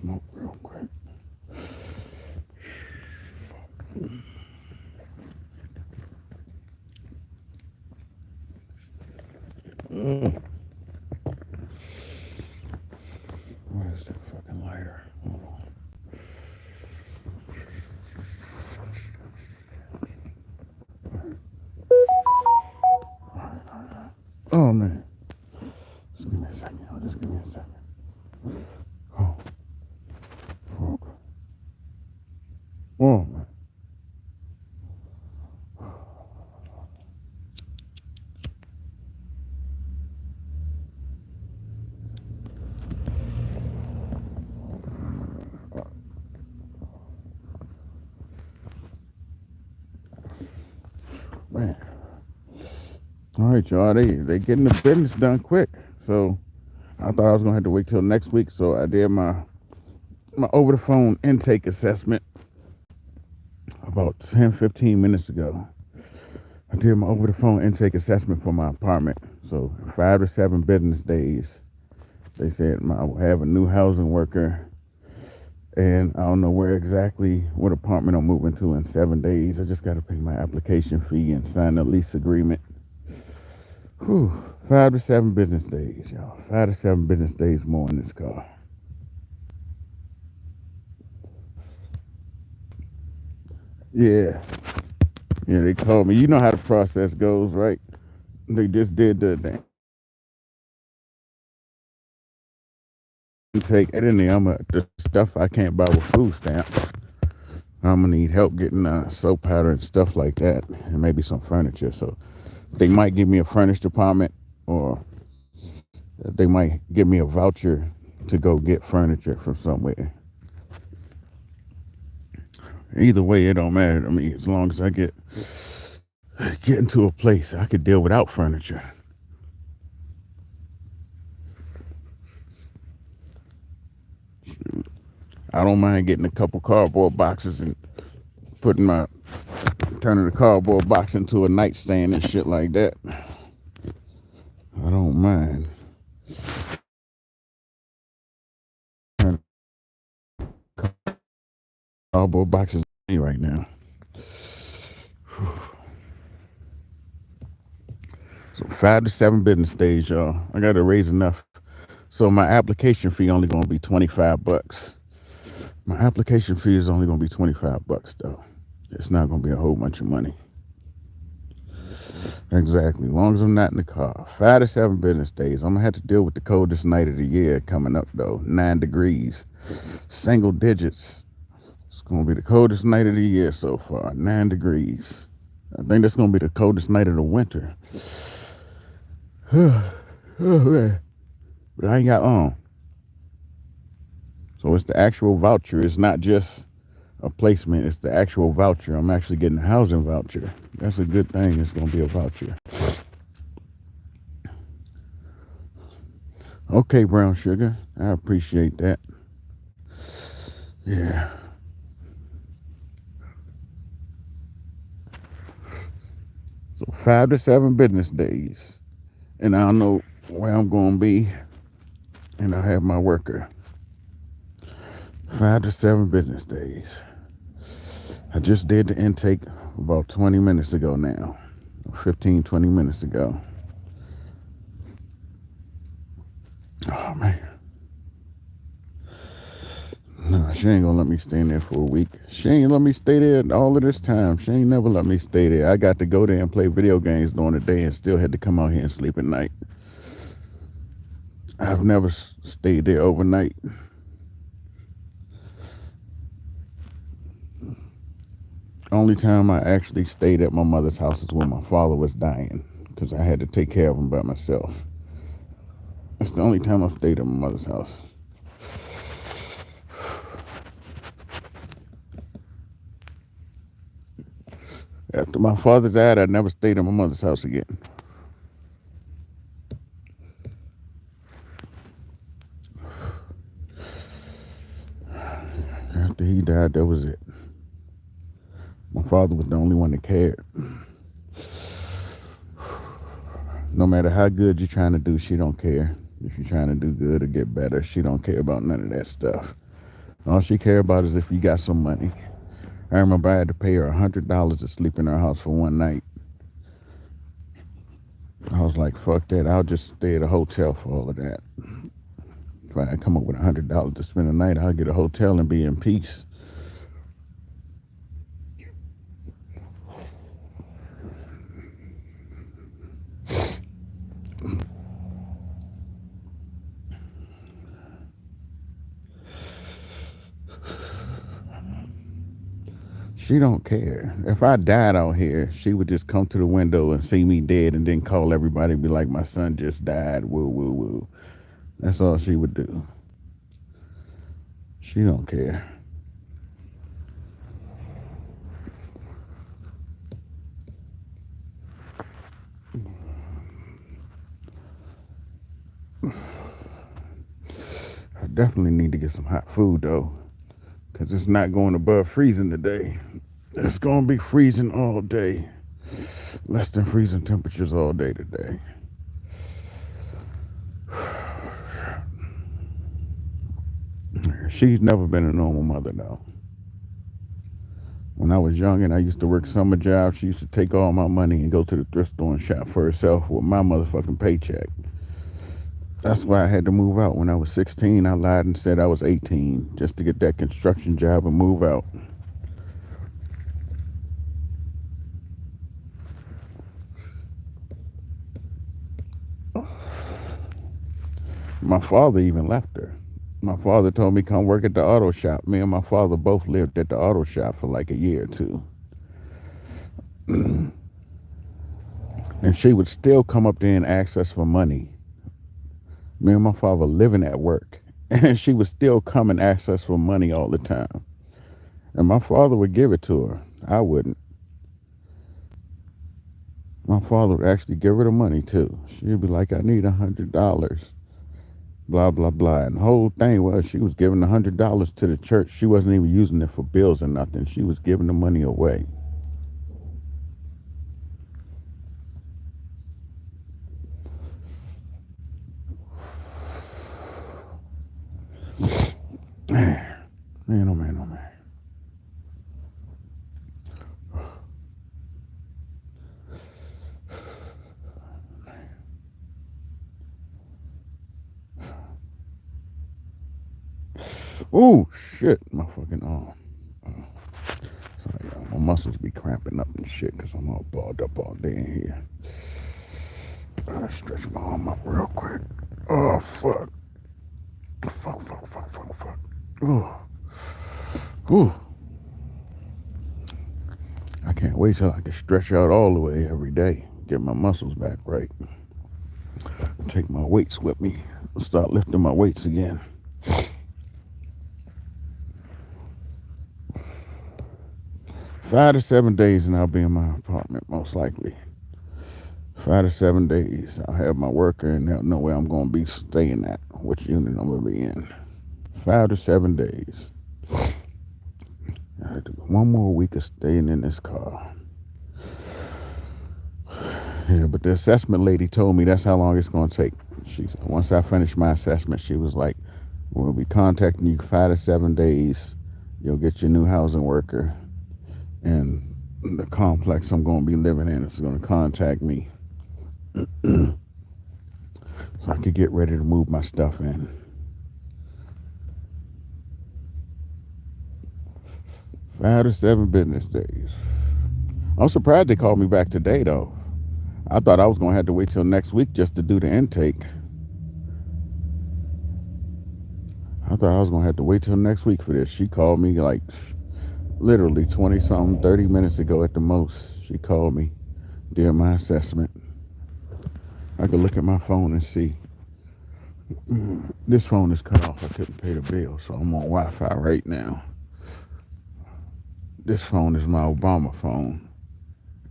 Smoke real quick. Ugh. Where's that fucking lighter? Hold on. Oh man. Just give me a second. Just give me a second. Oh, fuck. Oh man. Man. All right, y'all. They getting the business done quick. So I thought I was gonna have to wait till next week. So I did my over the phone intake assessment about 10-15 minutes ago. I did my over the phone intake assessment for my apartment. So 5 to 7 business days. They said I will have a new housing worker, and I don't know where exactly what apartment I'm moving to in 7 days. I just got to pay my application fee and sign the lease agreement. Whew, 5 to 7 business days, y'all. 5 to 7 business days more in this car. Yeah, yeah. They called me. You know how the process goes, right? They just did the intake, and then the stuff I can't buy with food stamps. I'm gonna need help getting soap powder and stuff like that, and maybe some furniture. So they might give me a furnished apartment, or they might give me a voucher to go get furniture from somewhere. Either way, it don't matter to me as long as I get into a place I could deal without furniture. I don't mind getting a couple cardboard boxes and putting my turning the cardboard box into a nightstand and shit like that. I don't mind. Turning cardboard boxes right now. So 5 to 7 business days, y'all. I got to raise enough. So my application fee only gonna be $25. My application fee is only gonna be $25 though. It's not gonna be a whole bunch of money. Exactly. As long as I'm not in the car. 5 to 7 business days. I'm gonna have to deal with the coldest night of the year coming up though. 9 degrees. Single digits. It's gonna be the coldest night of the year so far. 9 degrees. I think that's gonna be the coldest night of the winter. Oh man. But I ain't got on. So it's the actual voucher. It's not just a placement. It's the actual voucher. I'm actually getting a housing voucher. That's a good thing. It's gonna be a voucher. Okay, brown sugar. I appreciate that. Yeah. So 5 to 7 business days, and I'll know where I'm gonna be, and I have my worker. 5 to 7 business days. I just did the intake about 20 minutes ago now. 15, 20 minutes ago. Oh man. No, she ain't gonna let me stay in there for a week. She ain't let me stay there all of this time. She ain't never let me stay there. I got to go there and play video games during the day and still had to come out here and sleep at night. I've never stayed there overnight. Only time I actually stayed at my mother's house is when my father was dying, because I had to take care of him by myself. That's the only time I've stayed at my mother's house. After my father died, I never stayed at my mother's house again. After he died, that was it. My father was the only one that cared. No matter how good you're trying to do, she don't care. If you're trying to do good or get better, she don't care about none of that stuff. All she care about is if you got some money. I remember I had to pay her $100 to sleep in her house for one night. I was like, fuck that. I'll just stay at a hotel for all of that. If I come up with $100 to spend a night, I'll get a hotel and be in peace. She don't care. If I died out here, she would just come to the window and see me dead and then call everybody and be like, my son just died. Woo, woo, woo. That's all she would do. She don't care. I definitely need to get some hot food though, because it's not going above freezing today. It's going to be freezing all day. Less than freezing temperatures all day today. She's never been a normal mother though. When I was young and I used to work summer jobs, she used to take all my money and go to the thrift store and shop for herself with my motherfucking paycheck. That's why I had to move out. When I was 16, I lied and said I was 18 just to get that construction job and move out. My father even left her. My father told me come work at the auto shop. Me and my father both lived at the auto shop for like a year or two. And she would still come up there and ask us for money. Me and my father living at work. And she would still come and ask us for money all the time. And my father would give it to her. I wouldn't. My father would actually give her the money too. She'd be like, I need $100. Blah, blah, blah. And the whole thing was she was giving $100 to the church. She wasn't even using it for bills or nothing. She was giving the money away. Man, oh man, oh man. Oh shit, my fucking arm. Sorry, y'all. My muscles be cramping up and shit because I'm all balled up all day in here. I stretch my arm up real quick. Oh fuck. Fuck. Oh. Ooh. I can't wait till I can stretch out all the way every day. Get my muscles back right. Take my weights with me. Start lifting my weights again. 5 to 7 days and I'll be in my apartment most likely. 5 to 7 days. I'll have my worker and they'll know where I'm going to be staying at, which unit I'm going to be in. 5 to 7 days. I have to do 1 more week of staying in this car. Yeah, but the assessment lady told me that's how long it's going to take. Once I finish my assessment, she was like, we'll be contacting you 5 to 7 days. You'll get your new housing worker. And the complex I'm going to be living in is going to contact me. So I could get ready to move my stuff in. 5 to 7 business days. I'm surprised they called me back today though. I thought I was going to have to wait till next week just to do the intake. I thought I was going to have to wait till next week for this. She called me like literally 20 something, 30 minutes ago at the most. She called me during my assessment. I could look at my phone and see. This phone is cut off. I couldn't pay the bill, so I'm on Wi-Fi right now. This phone is my Obama phone.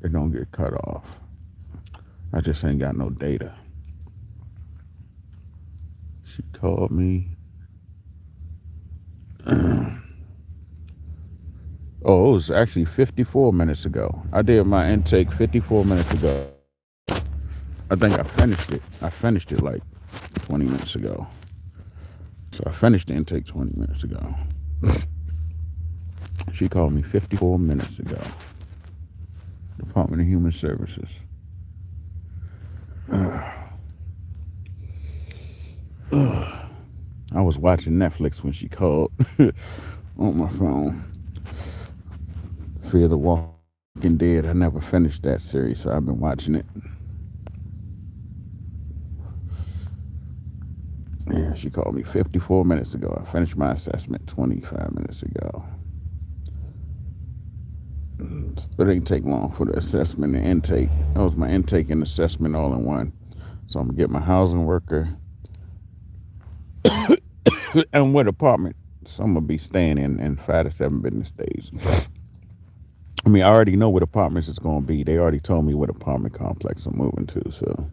It don't get cut off. I just ain't got no data. She called me. Oh, it was actually 54 minutes ago. I did my intake 54 minutes ago. I think I finished it. I finished it like 20 minutes ago. So I finished the intake 20 minutes ago. She called me 54 minutes ago. Department of Human Services. I was watching Netflix when she called on my phone. Fear the Walking Dead. I never finished that series, so I've been watching it. Yeah, she called me 54 minutes ago. I finished my assessment 25 minutes ago. It didn't take long for the assessment and intake. That was my intake and assessment all in one. So I'm gonna get my housing worker and what apartment. So I'm gonna be staying in 5 to 7 business days. I mean, I already know what apartments it's gonna be. They already told me what apartment complex I'm moving to. So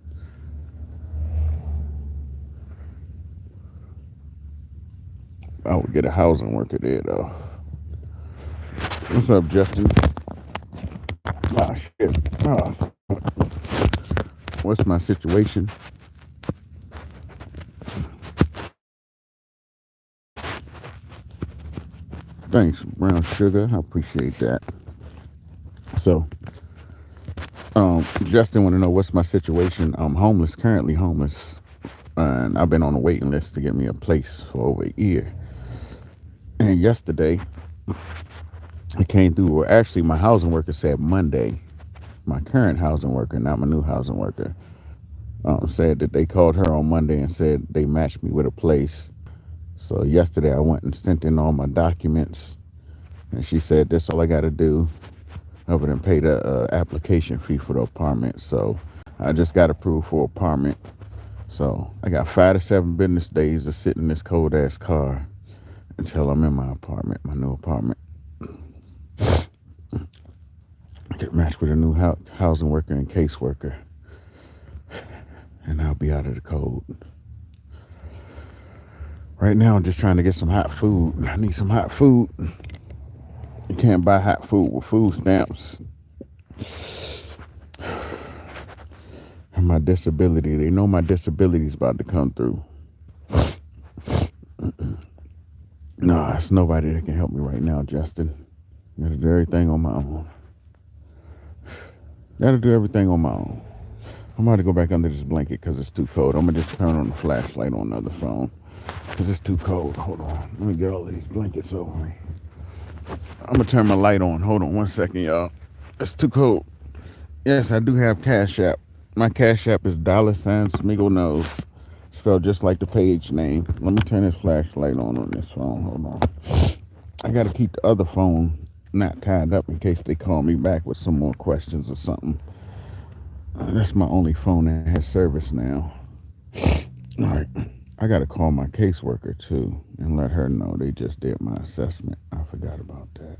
I would get a housing worker there though. What's up, Justin? Ah, shit. Ah, what's my situation? Thanks, brown sugar. I appreciate that. So, Justin want to know what's my situation. I'm homeless, currently homeless, and I've been on a waiting list to get me a place for over a year. And yesterday, it came through. Well, actually, my housing worker said Monday. My current housing worker, not my new housing worker, said that they called her on Monday and said they matched me with a place. So yesterday, I went and sent in all my documents, and she said that's all I got to do, other than pay the application fee for the apartment. So I just got approved for apartment. So I got 5 to 7 business days to sit in this cold ass car until I'm in my apartment, my new apartment. Get matched with a new housing worker and caseworker, and I'll be out of the cold. Right now, I'm just trying to get some hot food. I need some hot food. You can't buy hot food with food stamps. And my disability, they know my disability is about to come through. No, it's nobody that can help me right now, Justin. I gotta do everything on my own. Gotta do everything on my own. I'm about to go back under this blanket because it's too cold. I'm gonna just turn on the flashlight on the other phone because it's too cold. Hold on. Let me get all these blankets over me. I'm gonna turn my light on. Hold on 1 second, y'all. It's too cold. Yes, I do have Cash App. My Cash App is $Smiggle Nose, spelled just like the page name. Let me turn this flashlight on this phone. Hold on. I gotta keep the other phone not tied up in case they call me back with some more questions or something. That's my only phone that has service now. All right. I got to call my caseworker too and let her know they just did my assessment. I forgot about that.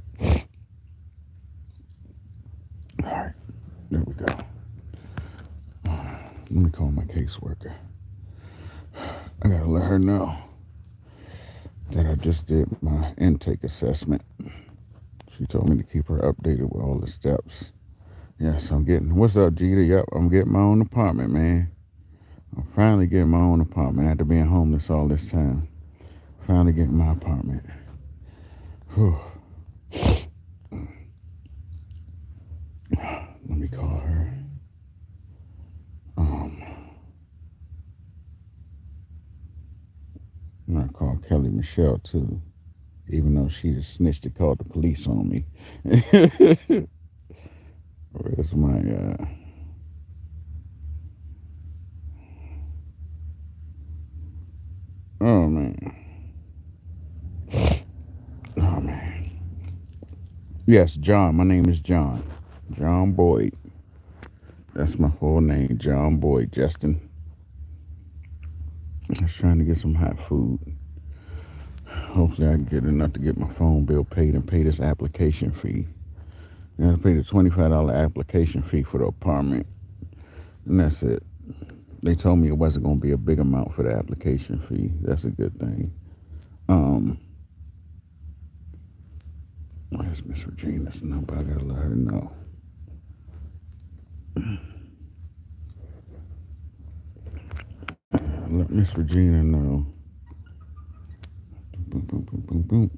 All right. There we go. Let me call my caseworker. I got to let her know that I just did my intake assessment. She told me to keep her updated with all the steps. Yes, I'm getting. What's up, Jeter? Yep, I'm getting my own apartment, man. I'm finally getting my own apartment after being homeless all this time. Finally getting my apartment. Whew. Let me call her. I'm gonna call Kelly Michelle too, even though she just snitched and called the police on me. Where's my oh man. Oh man. Yes, John. My name is John. John Boyd. That's my full name, John Boyd Justin. I was trying to get some hot food. Hopefully I can get enough to get my phone bill paid and pay this application fee. I gotta pay the $25 application fee for the apartment. And that's it. They told me it wasn't gonna be a big amount for the application fee. That's a good thing. Where's Miss Regina's number? I gotta let her know. Let Miss Regina know. Boom, boom, boom, boom, boom.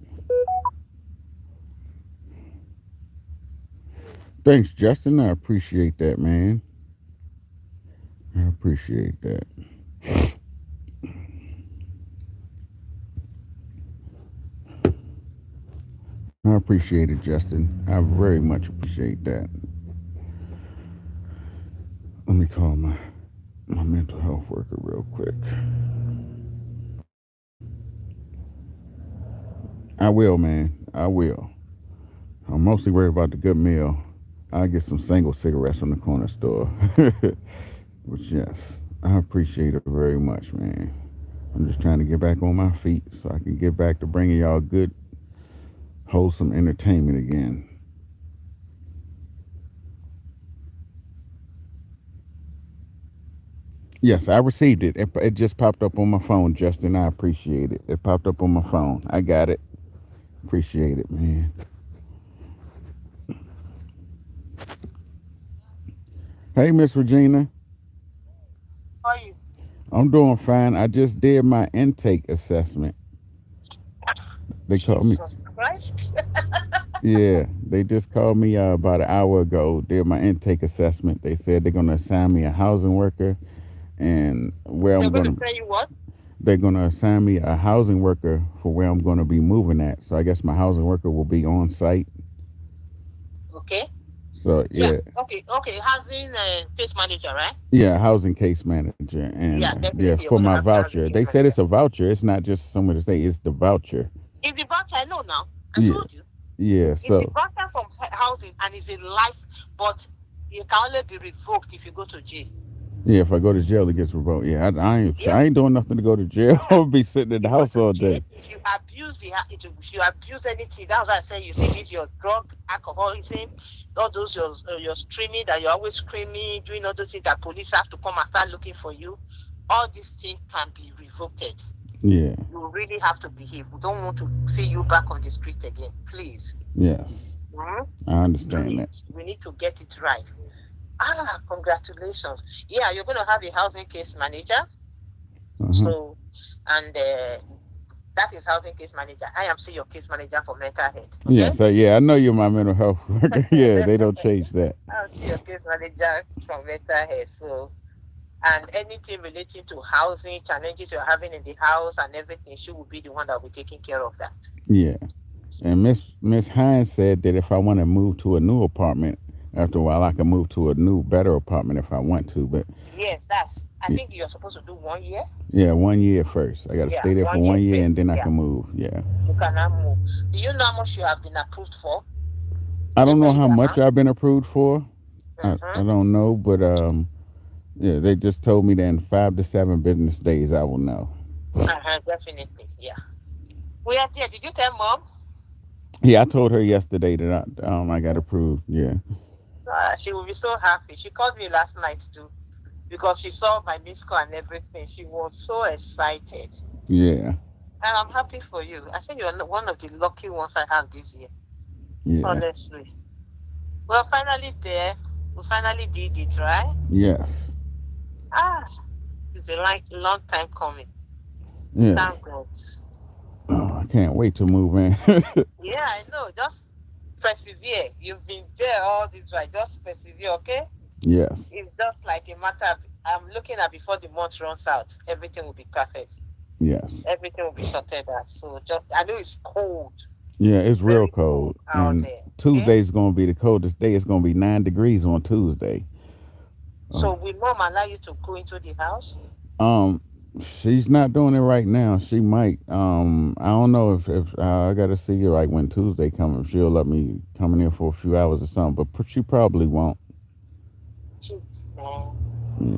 Thanks, Justin. I appreciate that, man. I appreciate that. I appreciate it, Justin. I very much appreciate that. Let me call my mental health worker real quick. I will, man. I will. I'm mostly worried about the good meal. I get some single cigarettes from the corner store. But yes, I appreciate it very much, man. I'm just trying to get back on my feet so I can get back to bringing y'all good, wholesome entertainment again. Yes, I received it. It just popped up on my phone, Justin. I appreciate it. It popped up on my phone. I got it. Appreciate it, man. Hey, Miss Regina. How are you? I'm doing fine. I just did my intake assessment. They called me. Jesus Christ. Yeah, they just called me about an hour ago. Did my intake assessment. They said they're gonna assign me a housing worker, and where They're I'm going to gonna. tell you what? They're gonna assign me a housing worker for where I'm gonna be moving at. So I guess my housing worker will be on site. Okay. So Yeah. yeah, Okay. Housing case manager, right? yeah, housing case manager, Yeah, and yeah, definitely you're for going to my have the housing voucher. case They said manager. it's a voucher. It's not just someone to say it's the voucher. If the voucher, I know now. I Yeah, told you. yeah. If the So voucher from housing and is in life, but it can only be revoked if you go to jail. yeah, if I go to jail, it gets revoked. Yeah, Yeah. I ain't doing nothing to go to jail. I'll be sitting in the You go house to all jail day. if you abuse if you abuse anything. That's why I say you see this your drug, alcoholism, all those your streaming that you're always screaming, doing all those things that police have to come and start looking for you. All these things can be revoked. Yeah, You really have to behave. We don't want to see you back on the street again. Please. yes, Mhm. I understand that. Please. We need to get it right. Congratulations. Yeah, you're going to have a housing case manager. Uh huh. So, and that is housing case manager. I am still your case manager for mental health. Yeah, Okay? so yeah, I know you're my So, mental health worker. Yeah, they don't change that. I'll be your case manager from mental health. So, and anything relating to housing, challenges you're having in the house and everything, she will be the one that will be taking care of that. Yeah. And Miss Hines said that if I want to move to a new apartment, after a while I can move to a new, better apartment if I want to. But Yes, I think you're supposed to do 1 year. yeah, 1 year first. I got to Yeah, stay there for one year one year first. and then I Yeah, can move. Yeah. you cannot move. Do you know how much you have been approved for? I Did they don't tell know you how the much amount? I've been approved for. I Mm-hmm. don't know, but yeah, they just told me that in 5 to 7 business days I will know. Definitely. Yeah. We are there. Did you tell mom? Yeah, I told her yesterday that I got approved. Yeah. She will be so happy. She called me last night too because she saw my missed call and everything. She was so excited. Yeah. And I'm happy for you. I said you're one of the lucky ones I have this year. Yeah. Honestly. We're finally there. We finally did it, right? Yes. Ah, it's a long time coming. Yes. Thank God. Oh, I can't wait to move in. Yeah, I know. Just persevere. You've been there all this while. Just persevere, okay? Yes. It's just like a matter of I'm looking at before the month runs out, everything will be perfect. Yes. Everything will be sorted out. So just I know it's cold, Yeah, it's real very cold cold. out And there. Okay. Tuesday's going to be the coldest day. It's going to be 9 degrees on Tuesday. So Oh. will mom allow you to go into the house? Um, she's not doing it right now. She might. I don't know if I got to see her like when Tuesday comes. If she'll let me come in here for a few hours or something. But she probably won't. Jeez, man.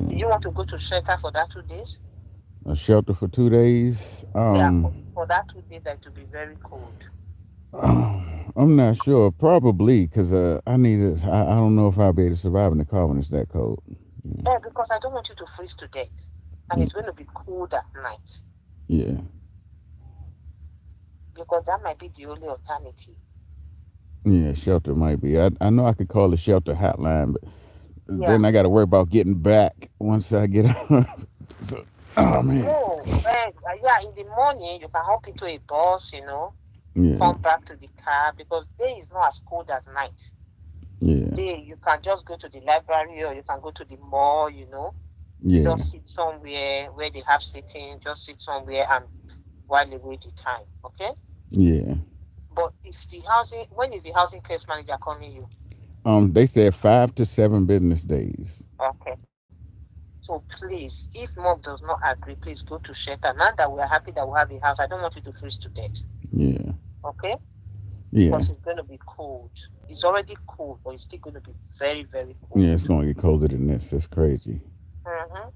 Do Yeah. you want to go to shelter for that 2 days? A shelter for 2 days. Yeah, for that 2 days that will be very cold. I'm not sure. Probably because I need it. I don't know if I'll be able to survive in the car when it's that cold. Yeah, because I don't want you to freeze to death. And Yeah. it's going to be cold at night. Yeah. Because that might be the only alternative. Yeah, shelter might be. I know I could call the shelter hotline, but Yeah. then I got to worry about getting back once I get up. So, oh man. No, yeah, in the morning you can hop into a bus, Yeah. come back to the car because day is not as cold as night. Yeah. day you can just go to the library or you can go to the mall, Yeah. just sit somewhere where they have sitting, just sit somewhere and while away the time. Okay? Yeah. But if when is the housing case manager calling you? They said 5 to 7 business days. Okay. So please, if mom does not agree, please go to shelter. Now that we are happy that we have a house, I don't want you to freeze to death. Yeah. Okay? Yeah. Because it's going to be cold. It's already cold, but it's still going to be very, very cold. Yeah. It's gonna get colder than this. It's crazy. Mm-hmm.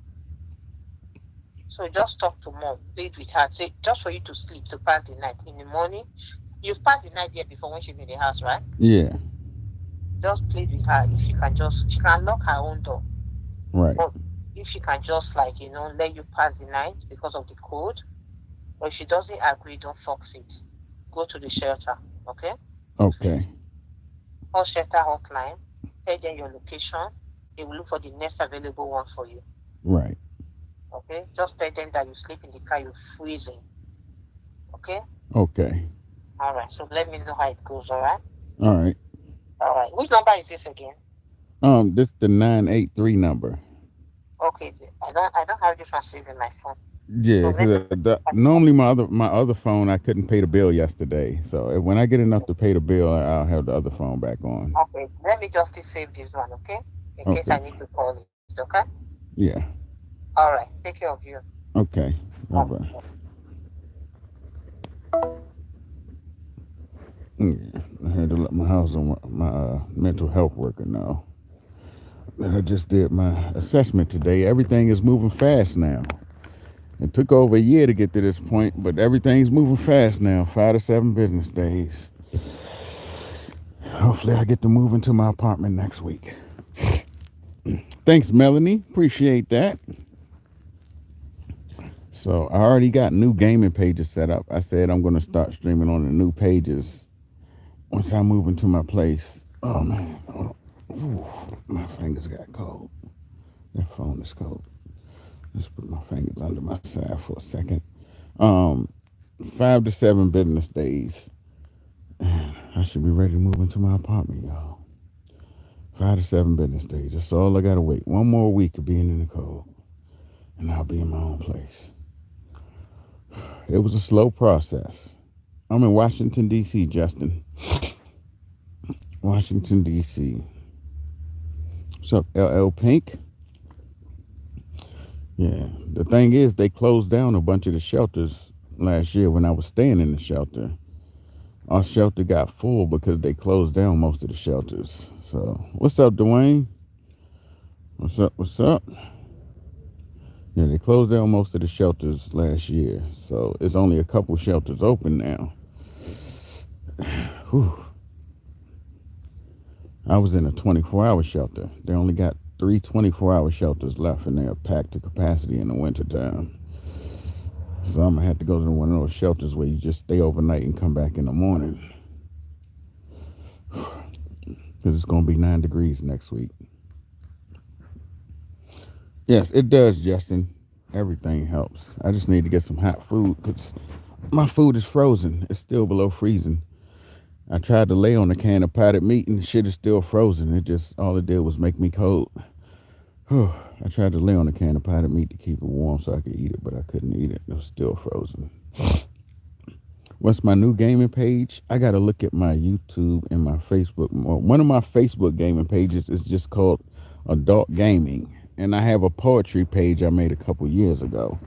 So just talk to mom, plead with her, say just for you to sleep, to pass the night. In the morning, you've passed the night there before when she's in the house, right? Yeah. Just plead with her if she can lock her own door. Right. But if she can just let you pass the night because of the cold, or if she doesn't agree, don't force it. Go to the shelter, okay? Please. Okay. Call shelter hotline, tell them your location. They will look for the next available one for you. Right. Okay? Just tell them that you sleep in the car, you're freezing. Okay? Okay. All right. So let me know how it goes, all right? All right. All right. Which number is this again? This the 983 number. Okay. I don't have this one saved in my phone. So Yeah, let me because normally my other phone I couldn't pay the bill yesterday. So when I get enough to pay the bill, I'll have the other phone back on. okay. Let me just save this one, okay? In case I Okay. need to call it, okay? Yeah. All right. Take care of you. Okay. Bye Oh, bye. Yeah. I had to let my house on my mental health worker know that I just did my assessment today. Everything is moving fast now. It took over a year to get to this point, but everything's moving fast now. 5 to 7 business days. Hopefully, I get to move into my apartment next week. Thanks, Melanie. Appreciate that. So I already got new gaming pages set up. I said I'm going to start streaming on the new pages once I move into my place. Oh man, ooh, my fingers got cold. That phone is cold. Let's put my fingers under my side for a second. Um, 5 to 7 business days. I should be ready to move into my apartment, y'all. 5 to 7 business days. That's all I gotta wait. One more week of being in the cold, and I'll be in my own place. It was a slow process. I'm in Washington D.C., Justin. Washington D.C. What's up, LL Pink? Yeah. The thing is, they closed down a bunch of the shelters last year when I was staying in the shelter. Our shelter got full because they closed down most of the shelters. So, what's up, Dwayne? What's up? What's up? Yeah, they closed down most of the shelters last year. So, it's only a couple shelters open now. Whew. I was in a 24-hour shelter. They only got three 24-hour shelters left, and they're packed to capacity in the wintertime. So I'm gonna have to go to one of those shelters where you just stay overnight and come back in the morning. Because it's gonna be 9 degrees next week. Yes, it does, Justin. Everything helps. I just need to get some hot food because my food is frozen. It's still below freezing. I tried to lay on a can of potted meat and the shit is still frozen. It just all it did was make me cold. I tried to lay on a can of potted meat to keep it warm so I could eat it, but I couldn't eat it. It was still frozen. What's my new gaming page? I gotta look at my YouTube and my Facebook more. One of my Facebook gaming pages is just called Adult Gaming, and I have a poetry page I made a couple years ago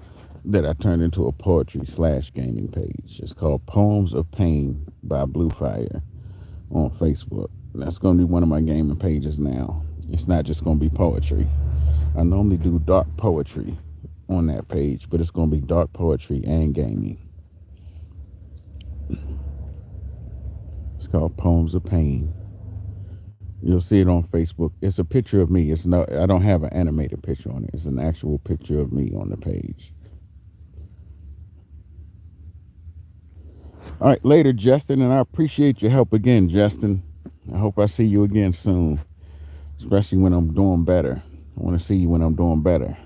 that I turned into a poetry/gaming page. It's called Poems of Pain by Blue Fire on Facebook. That's gonna be one of my gaming pages now. It's not just gonna be poetry. I normally do dark poetry on that page, but it's gonna be dark poetry and gaming. It's called Poems of Pain. You'll see it on Facebook. It's a picture of me. It's no, I don't have an animated picture on it. It's an actual picture of me on the page. All right, later, Justin, and I appreciate your help again, Justin. I hope I see you again soon, especially when I'm doing better. I want to see you when I'm doing better.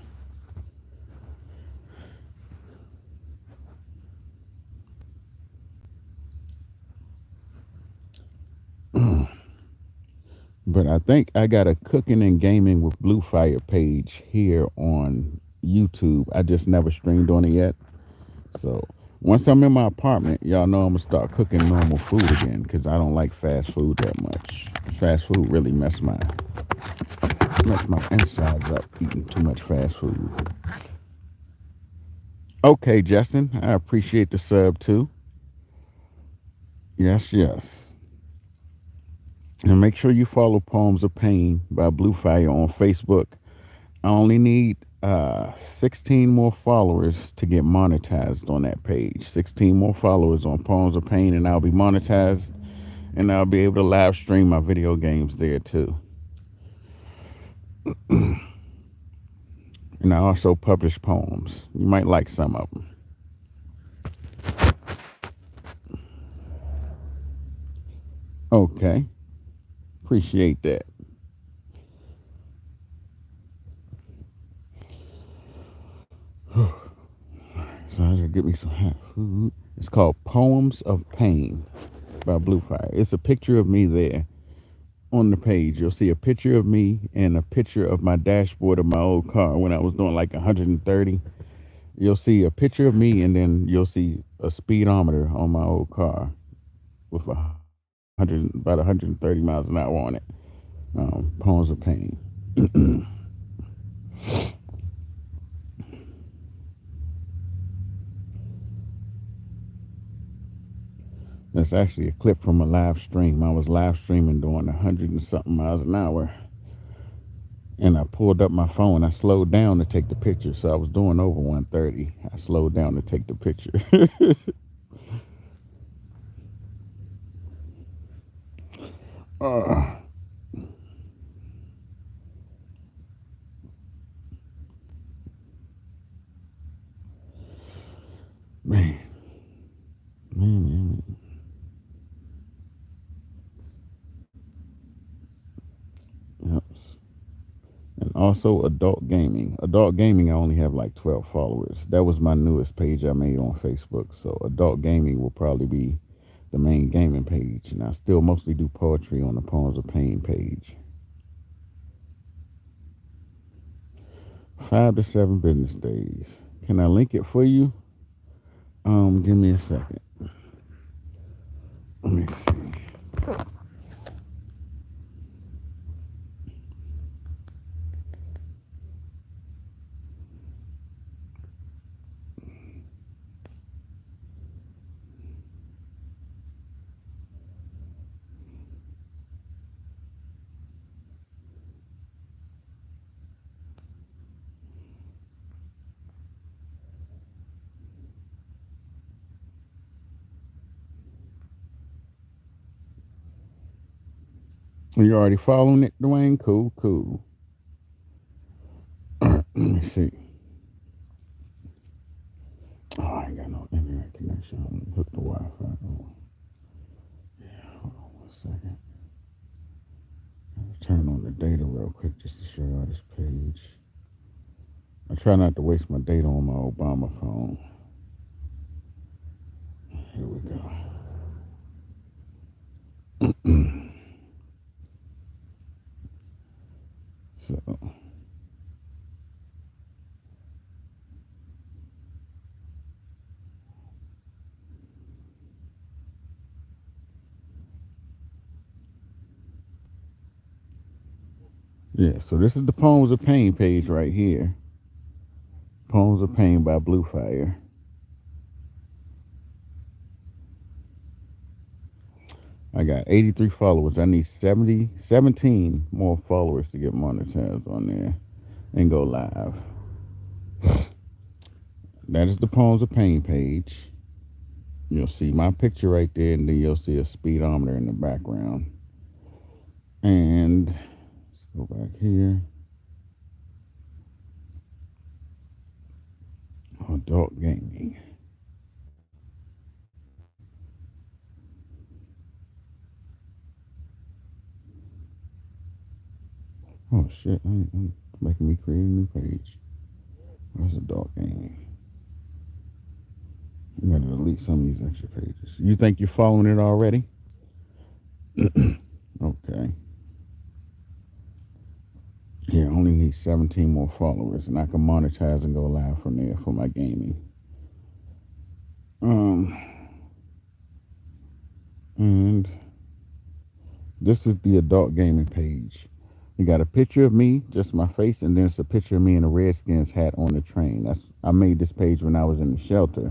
But I think I got a cooking and gaming with Blue Fire page here on YouTube. I just never streamed on it yet. So once I'm in my apartment, y'all know I'm gonna start cooking normal food again because I don't like fast food that much. Fast food really mess my insides up eating too much fast food. Okay, Justin, I appreciate the sub too. Yes, yes. And make sure you follow Poems of Pain by Blue Fire on Facebook. I only need 16 more followers to get monetized on that page. 16 more followers on Poems of Pain, and I'll be monetized, and I'll be able to live stream my video games there too. And I also publish poems. You might like some of them. Okay, appreciate that. So I gotta get me some hot food. It's called Poems of Pain by Blue Fire. It's a picture of me there on the page. You'll see a picture of me and a picture of my dashboard of my old car when I was doing like 130. You'll see a picture of me, and then you'll see a speedometer on my old car with about 130 miles an hour on it. Poems of Pain. That's actually a clip from a live stream. I was live streaming doing 100 and something miles an hour. And I pulled up my phone. I slowed down to take the picture. So I was doing over 130. I slowed down to take the picture. uh, man, man. Yep. And also adult gaming. Adult gaming, I only have like 12 followers. That was my newest page I made on Facebook. So adult gaming will probably be the main gaming page. And I still mostly do poetry on the Poems of Pain page. 5 to 7 business days. Can I link it for you? Give me a second. Let me see. You already following it, Dwayne? Cool, cool. Let me see. Oh, I ain't got no internet connection. I'm hook the Wi-Fi on. Yeah, hold on 1 second. Turn on the data real quick just to show y'all this page. I try not to waste my data on my Obama phone. Here we go. So, yeah, so this is the Poems of Pain page right here. Poems of Pain by Blue Fire. I got 83 followers. I need 17 more followers to get monetized on there and go live. That is the Poems of Pain page. You'll see my picture right there, and then you'll see a speedometer in the background. And let's go back here. Adult gaming. Oh shit! I'm making me create a new page. Where's adult gaming? I'm gonna delete some of these extra pages. You think you're following it already? Okay. Yeah, I only need 17 more followers, and I can monetize and go live from there for my gaming. Um, and this is the adult gaming page. You got a picture of me, just my face, and then it's a picture of me in a Redskins hat on the train. I made this page when I was in the shelter.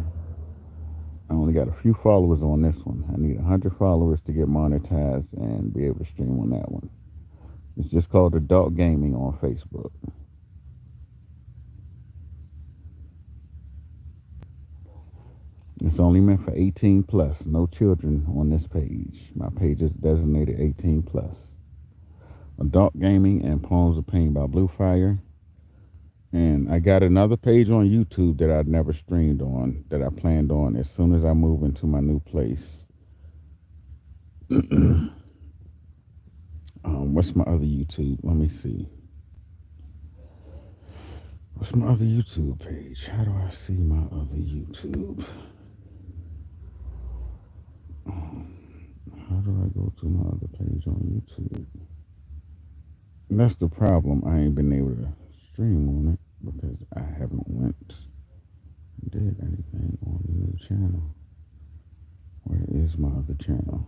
I only got a few followers on this one. I need 100 followers to get monetized and be able to stream on that one. It's just called Adult Gaming on Facebook. It's only meant for 18 plus. No children on this page. My page is designated 18 plus. Adult Gaming and Poems of Pain by Blue Fire. And I got another page on YouTube that I'd never streamed on that I planned on as soon as I move into my new place. What's my other YouTube? Let me see. What's my other YouTube page? How do I see my other YouTube? How do I go to my other page on YouTube? That's the problem. I ain't been able to stream on it because I haven't went and did anything on the new channel. Where is my other channel?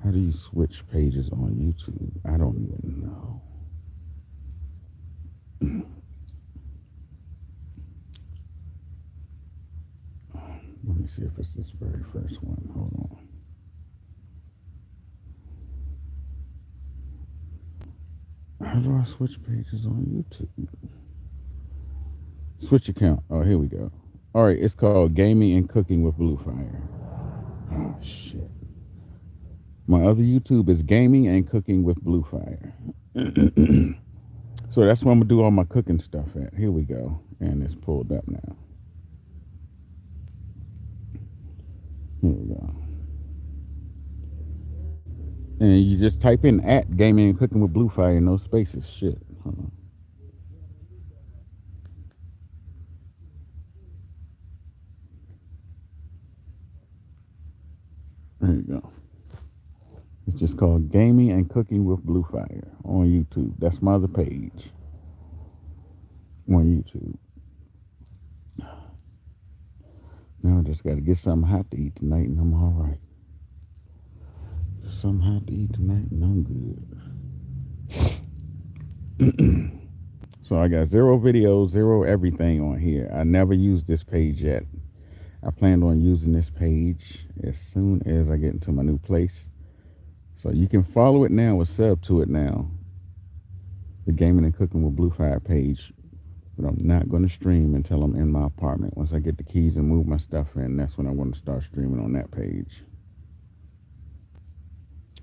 How do you switch pages on YouTube? I don't even know. Let me see if it's this very first one. Hold on. How do I switch pages on YouTube? Switch account. Oh, here we go. All right, it's called Gaming and Cooking with Blue Fire. Oh, shit. My other YouTube is Gaming and Cooking with Blue Fire. So that's where I'm going to do all my cooking stuff at. Here we go. And it's pulled up now. Here we go. And you just type in at Gaming and Cooking with Blue Fire, no spaces. Shit. Hold on. There you go. It's just called Gaming and Cooking with Blue Fire on YouTube. That's my other page on YouTube. Now I just got to get something hot to eat tonight and I'm all right. Something hot to eat tonight and I'm good. So I got 0 videos, 0 everything on here. I never used this page yet. I planned on using this page as soon as I get into my new place. So you can follow it now or sub to it now. The Gaming and Cooking with Blue Fire page. But I'm not going to stream until I'm in my apartment. Once I get the keys and move my stuff in, that's when I want to start streaming on that page.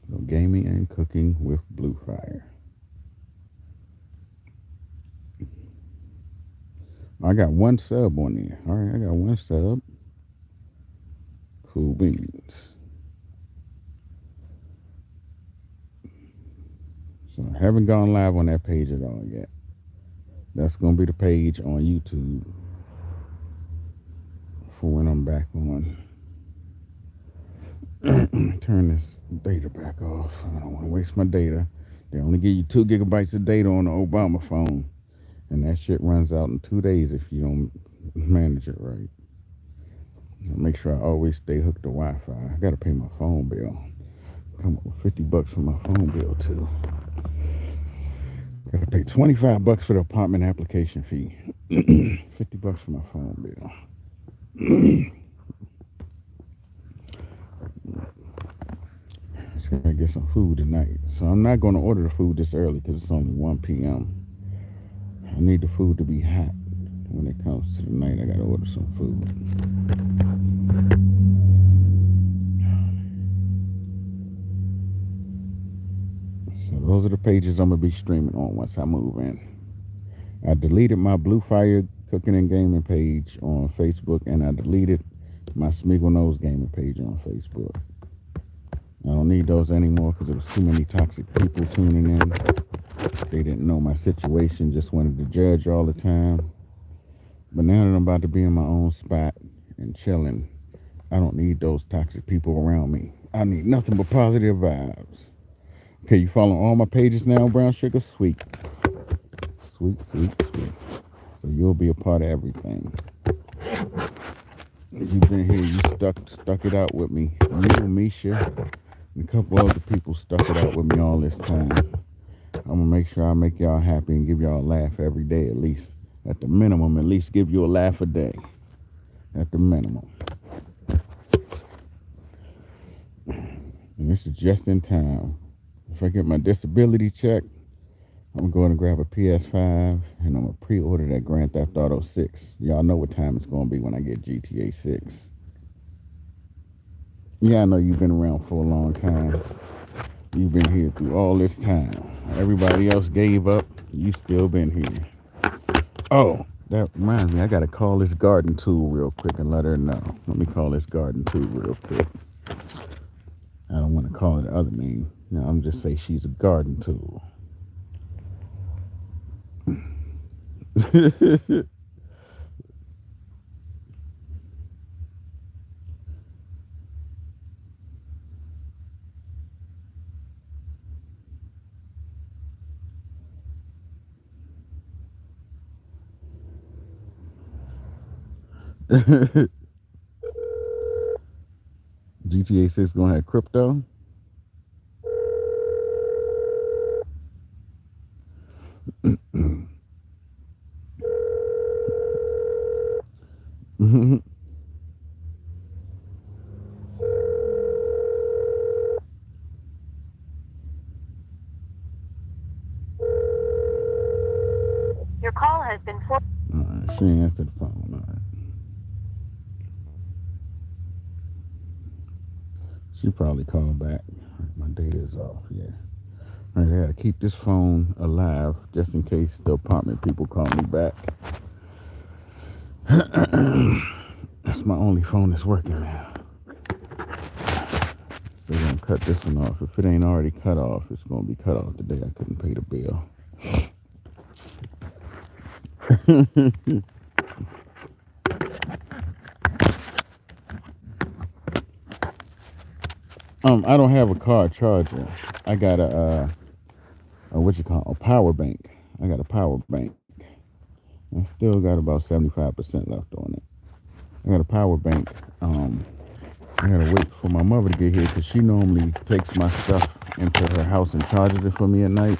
So Gaming and Cooking with Blue Fire. I got 1 sub on there. All right, I got 1 sub. Cool beans. So I haven't gone live on that page at all yet. That's going to be the page on YouTube for when I'm back on. Turn this data back off. I don't want to waste my data. They only give you 2 gigabytes of data on the Obama phone. And that shit runs out in 2 days if you don't manage it right. Make sure I always stay hooked to Wi-Fi. I got to pay my phone bill. Come up with $50 for my phone bill too. Got to pay $25 for the apartment application fee. $50 for my phone bill. Just gotta get some food tonight. So I'm not going to order the food this early because it's only 1 p.m. I need the food to be hot. When it comes to the night, I got to order some food. So those are the pages I'm going to be streaming on once I move in. I deleted my Blue Fire Cooking and Gaming page on Facebook, and I deleted my Smeagol Nose Gaming page on Facebook. I don't need those anymore because there was too many toxic people tuning in. They didn't know my situation, just wanted to judge all the time. But now that I'm about to be in my own spot and chilling, I don't need those toxic people around me. I need nothing but positive vibes. Okay, you follow all my pages now, Brown Sugar? Sweet. Sweet, sweet, sweet. So you'll be a part of everything. You've been here, you stuck it out with me. You, Misha, and a couple other people stuck it out with me all this time. I'm gonna make sure I make y'all happy and give y'all a laugh every day at least. At the minimum, at least give you a laugh a day. At the minimum. And this is just in time. If I get my disability check, I'm going to grab a PS5 and I'm going to pre-order that Grand Theft Auto 6. Y'all know what time it's going to be when I get GTA 6. Yeah, I know you've been around for a long time. You've been here through all this time. Everybody else gave up. You still been here. Oh, that reminds me. I got to call this garden tool real quick and let her know. Let me call this garden tool real quick. I don't want to call it the other name. No, I'm just say she's a garden tool. GTA 6 gonna have crypto. Your call has been for. Alright, she ain't answered the phone. Alright. She probably called back. My data is off, yeah. I gotta keep this phone alive just in case the apartment people call me back. That's my only phone that's working now. They're gonna cut this one off. If it ain't already cut off, it's gonna be cut off today. I couldn't pay the bill. I don't have a car charger. I got a power bank. I got a power bank. I still got about 75% left on it. I got a power bank. I gotta wait for my mother to get here because she normally takes my stuff into her house and charges it for me at night.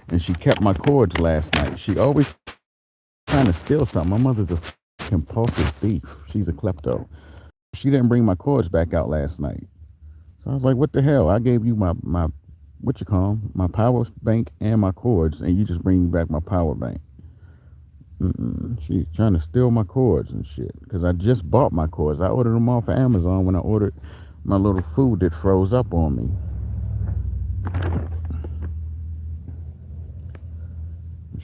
And she kept my cords last night. She always trying to steal something. My mother's a compulsive thief. She's a klepto. She didn't bring my cords back out last night. So I was like, what the hell? I gave you my my power bank and my cords, and you just bring me back my power bank. She's trying to steal my cords and shit. Because I just bought my cords. I ordered them off of Amazon when I ordered my little food that froze up on me.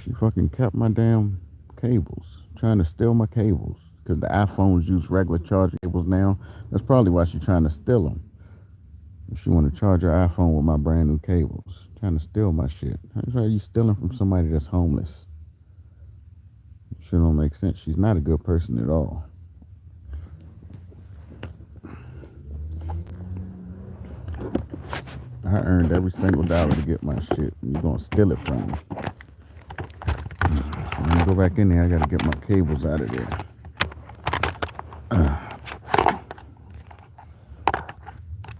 She fucking kept my damn cables. Trying to steal my cables. Because the iPhones use regular charge cables now. That's probably why she's trying to steal them. She want to charge her iPhone with my brand new cables. Trying to steal my shit. How are you stealing from somebody that's homeless? Shit don't make sense. She's not a good person at all. I earned every single dollar to get my shit, and you're gonna steal it from me. When I go back in there, I gotta get my cables out of there.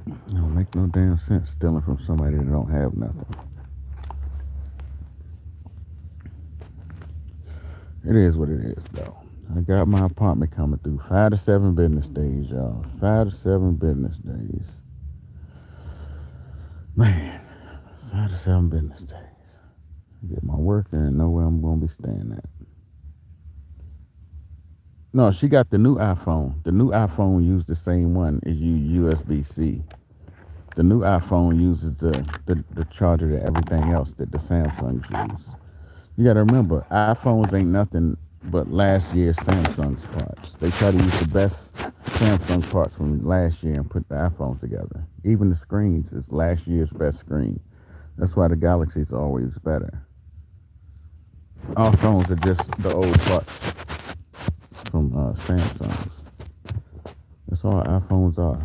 It don't make no damn sense stealing from somebody that don't have nothing. It is what it is, though. I got my apartment coming through 5 to 7 business days, y'all. 5 to 7 business days. Man, 5 to 7 business days. Get my work and know where I'm gonna be staying at. No, she got the new iPhone. The new iPhone used the same one as USB-C. The new iPhone uses the charger to everything else that the Samsungs use. You gotta remember, iPhones ain't nothing but last year's Samsung's parts. They try to use the best Samsung parts from last year and put the iPhone together. Even the screens is last year's best screen. That's why the Galaxy's always better. All phones are just the old parts from Samsung's. That's all iPhones are.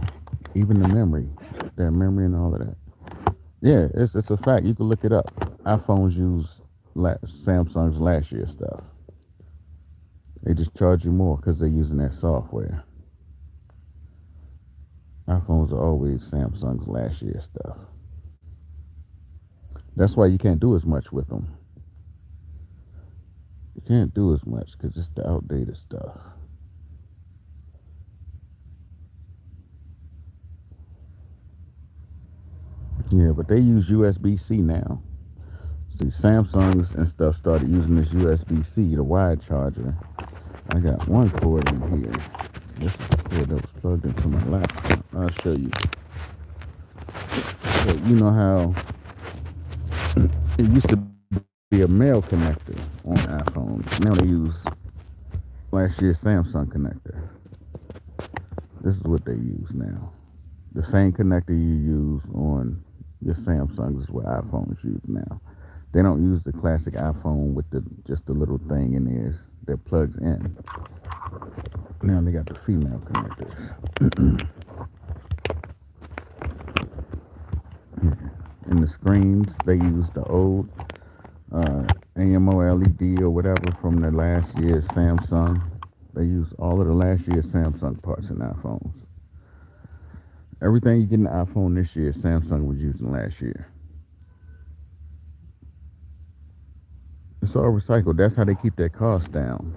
Even the memory, their memory and all of that. Yeah, it's a fact. You can look it up. iPhones use Samsung's last year stuff. They just charge you more because they're using that software. iPhones are always Samsung's last year stuff. That's why you can't do as much with them. You can't do as much because it's the outdated stuff. Yeah, but they use USB-C now. See, Samsungs and stuff started using this USB-C, the wide charger. I got one cord in here. This is the cord that was plugged into my laptop. I'll show you. So you know how it used to be a male connector on iPhones. Now they use last year's Samsung connector. This is what they use now. The same connector you use on your Samsung is what iPhones use now. They don't use the classic iPhone with the just the little thing in there that plugs in. Now they got the female connectors. In the screens, they use the old AMO LED or whatever from the last year's Samsung. They use all of the last year's Samsung parts in iPhones. Everything you get in the iPhone this year, Samsung was using last year. It's all recycled. That's how they keep their costs down.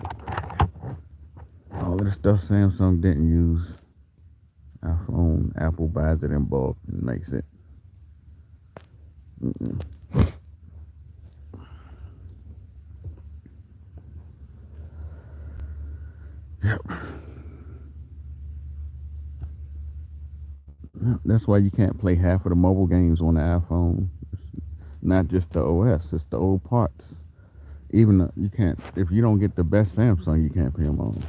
All of the stuff Samsung didn't use, Apple buys it in bulk and makes it. Mm-mm. Yep. That's why you can't play half of the mobile games on the iPhone. It's not just the OS, it's the old parts. Even you can't, if you don't get the best Samsung, you can't pay them on.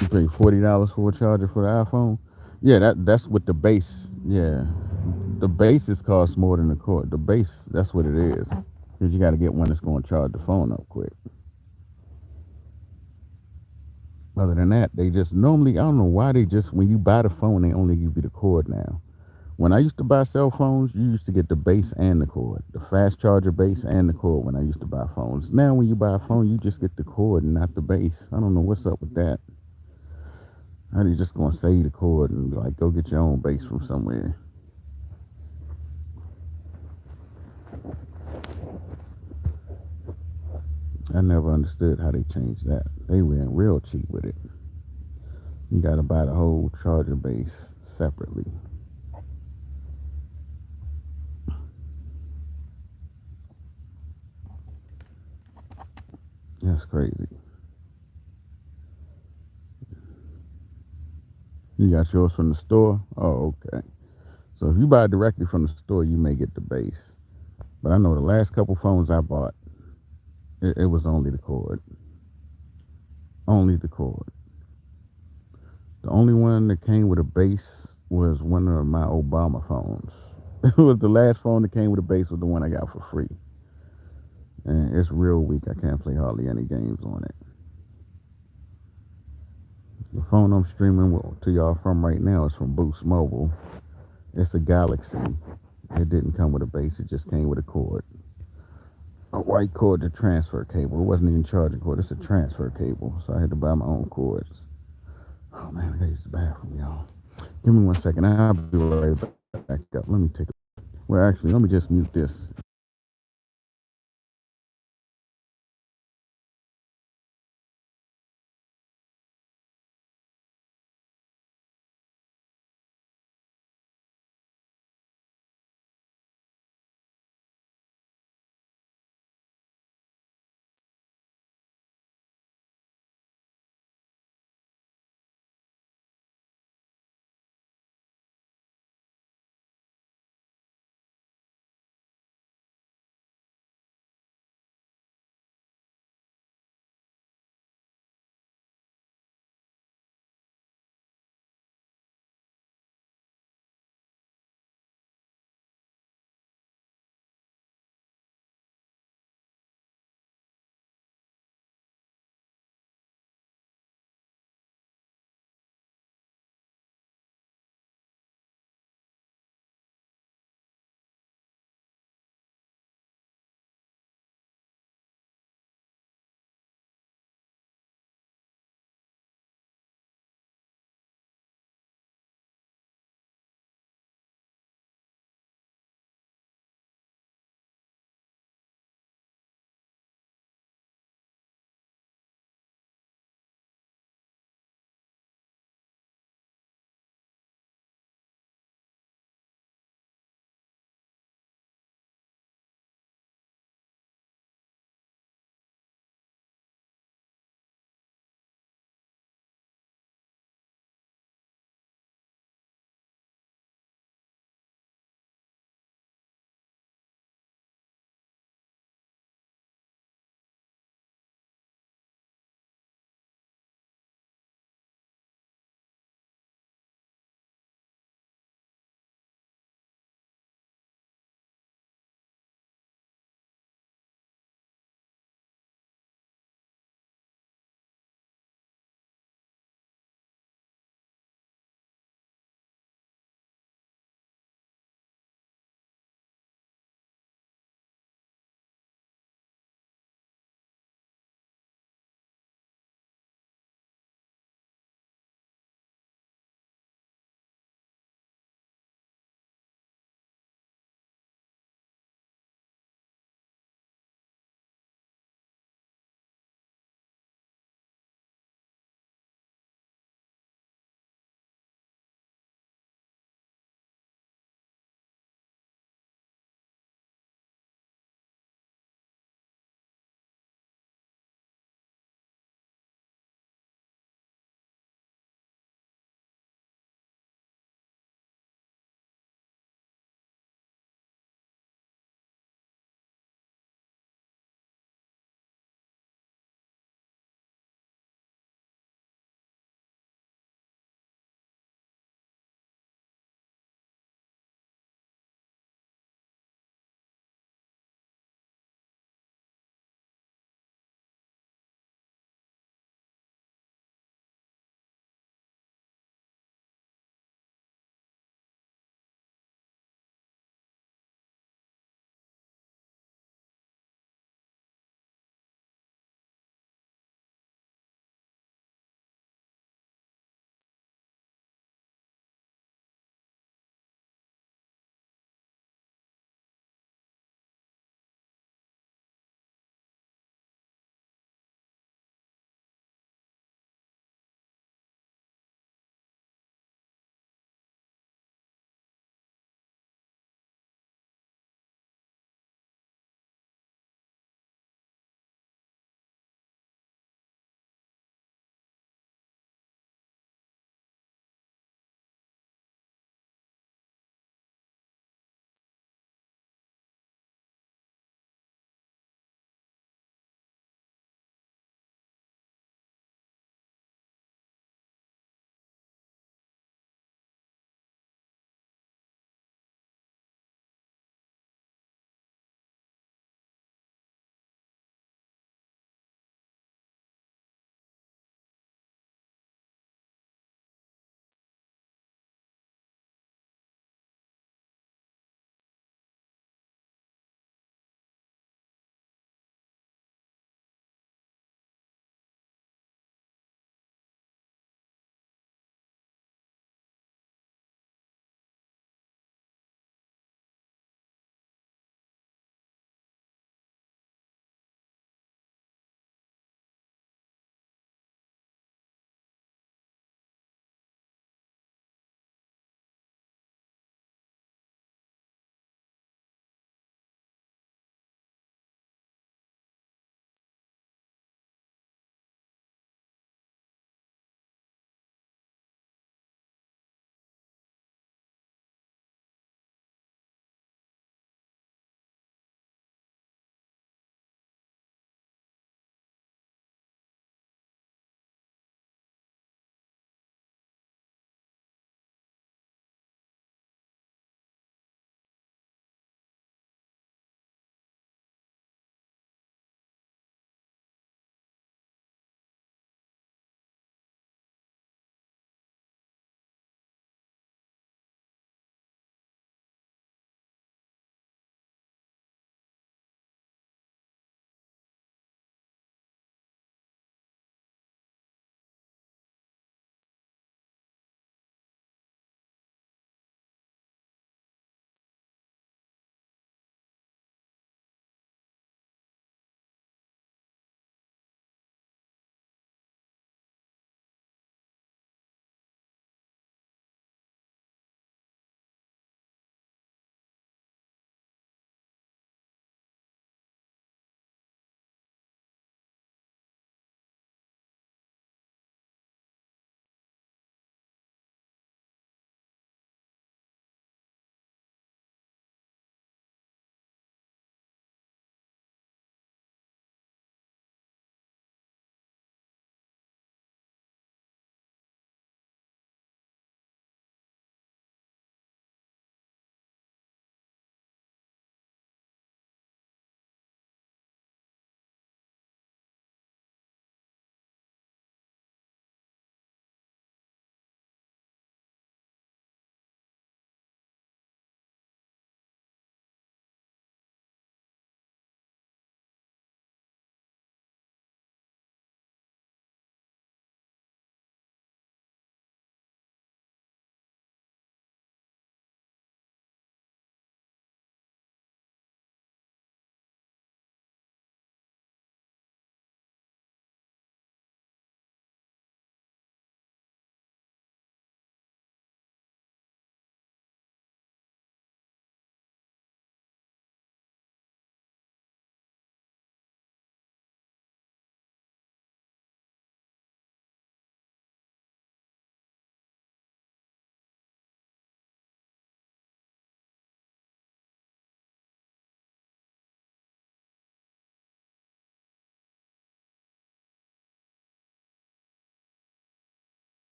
You pay $40 for a charger for the iPhone. Yeah, that's with the base. Yeah, the bases cost more than the cord. The base, that's what it is. Because you got to get one that's going to charge the phone up quick. Other than that, they just normally, I don't know why they just, when you buy the phone, they only give you the cord now. When I used to buy cell phones, you used to get the base and the cord, the fast charger base and the cord when I used to buy phones. Now, when you buy a phone, you just get the cord and not the base. I don't know what's up with that. How they just gonna sell you the cord and be like, go get your own base from somewhere? I never understood how they changed that. They went real cheap with it. You gotta buy the whole charger base separately. That's crazy. You got yours from the store? Oh, okay. So if you buy directly from the store, you may get the base. But I know the last couple phones I bought, it was only the cord. Only the cord. The only one that came with a base was one of my Obama phones. It was the last phone that came with a base was the one I got for free. And it's real weak. I can't play hardly any games on it. The phone I'm streaming to y'all from right now is from Boost Mobile. It's a Galaxy. It didn't come with a base. It just came with a cord. A white cord to transfer cable. It wasn't even charging cord. It's a transfer cable. So I had to buy my own cords. Oh man, I gotta use the bathroom, y'all. Give me 1 second. I'll be right back up. Let me take a. Well, actually, let me just mute this.